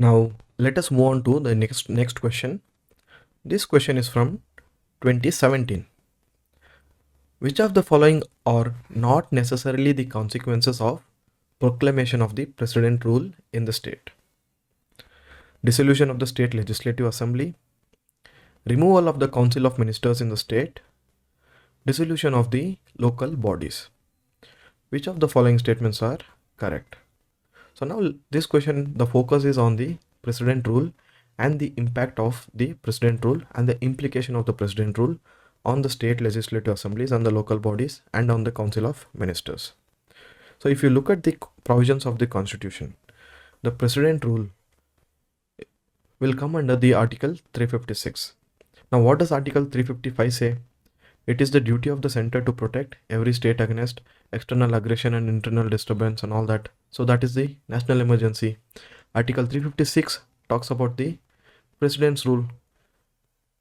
Now let us move on to the next question. This question is from 2017. Which of the following are not necessarily the consequences of proclamation of the president rule in the state? Dissolution of the state legislative assembly, removal of the council of ministers in the state, dissolution of the local bodies. Which of the following statements are correct? So now this question, the focus is on the president rule and the impact of the president rule and the implication of the president rule on the state legislative assemblies and the local bodies and on the council of ministers. So if you look at the provisions of the constitution, the president rule will come under the article 356. Now what does article 355 say? It is the duty of the center to protect every state against external aggression and internal disturbance and all that. So that is the national emergency. Article 356 talks about the president's rule.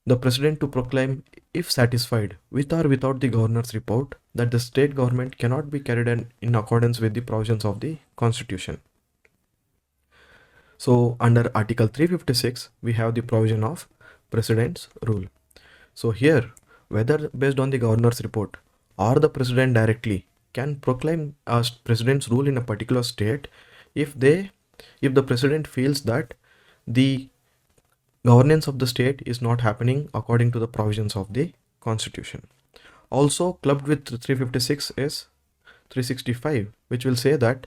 The president to proclaim, if satisfied with or without the governor's report, that the state government cannot be carried on in accordance with the provisions of the constitution. So under article 356, we have the provision of president's rule. So here, whether based on the governor's report or the president directly can proclaim a president's rule in a particular state if the president feels that the governance of the state is not happening according to the provisions of the constitution. Also clubbed with 356 is 365, which will say that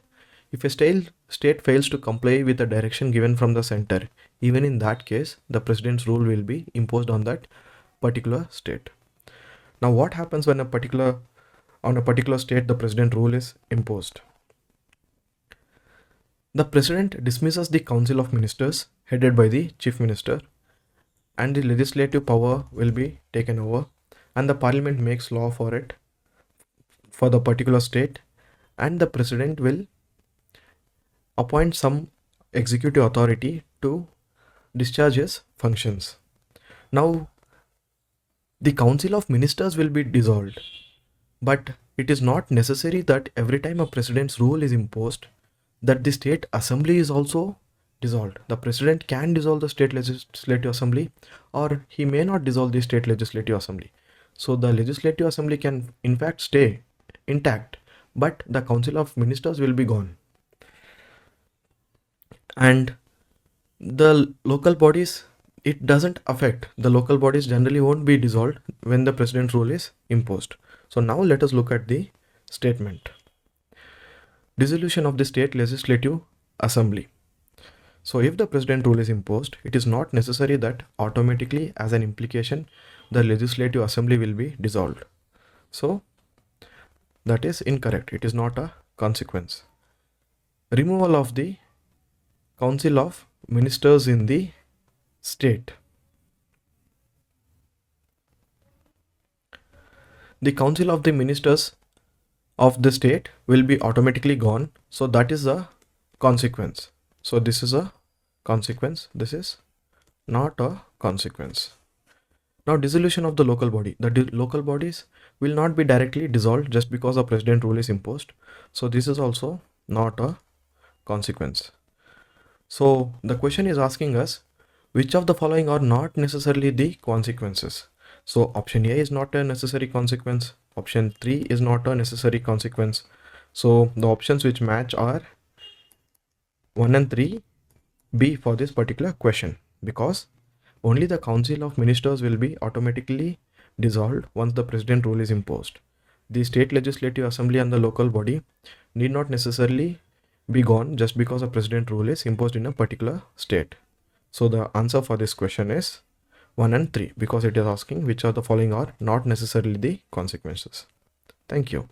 if a state fails to comply with the direction given from the center, even in that case, the president's rule will be imposed on that particular state. Now what happens when on a particular state the president rule is imposed? The president dismisses the council of ministers headed by the chief minister, and the legislative power will be taken over, and the parliament makes law for it for the particular state, and the president will appoint some executive authority to discharge his functions. Now the council of ministers will be dissolved, but it is not necessary that every time a president's rule is imposed that the state assembly is also dissolved. The president can dissolve the state legislative assembly, or he may not dissolve the state legislative assembly. So the legislative assembly can in fact stay intact, but the council of ministers will be gone. And the local bodies, it doesn't affect. The local bodies generally won't be dissolved when the president's rule is imposed. So now let us look at the statement. Dissolution of the state legislative assembly. So if the president rule is imposed, it is not necessary that automatically as an implication the legislative assembly will be dissolved. So that is incorrect. It is not a consequence. Removal of the council of ministers in the state. The council of the ministers of the state will be automatically gone. So that is a consequence. So this is a consequence. This is not a consequence. Now dissolution of the local body. The local bodies will not be directly dissolved just because a president rule is imposed. So this is also not a consequence. So the question is asking us, which of the following are not necessarily the consequences? So option A is not a necessary consequence. Option 3 is not a necessary consequence. So the options which match are 1 and 3 B for this particular question, because only the council of ministers will be automatically dissolved once the president rule is imposed. The state legislative assembly and the local body need not necessarily be gone just because a president rule is imposed in a particular state. So the answer for this question is 1 and 3, because it is asking which of the following are not necessarily the consequences. Thank you.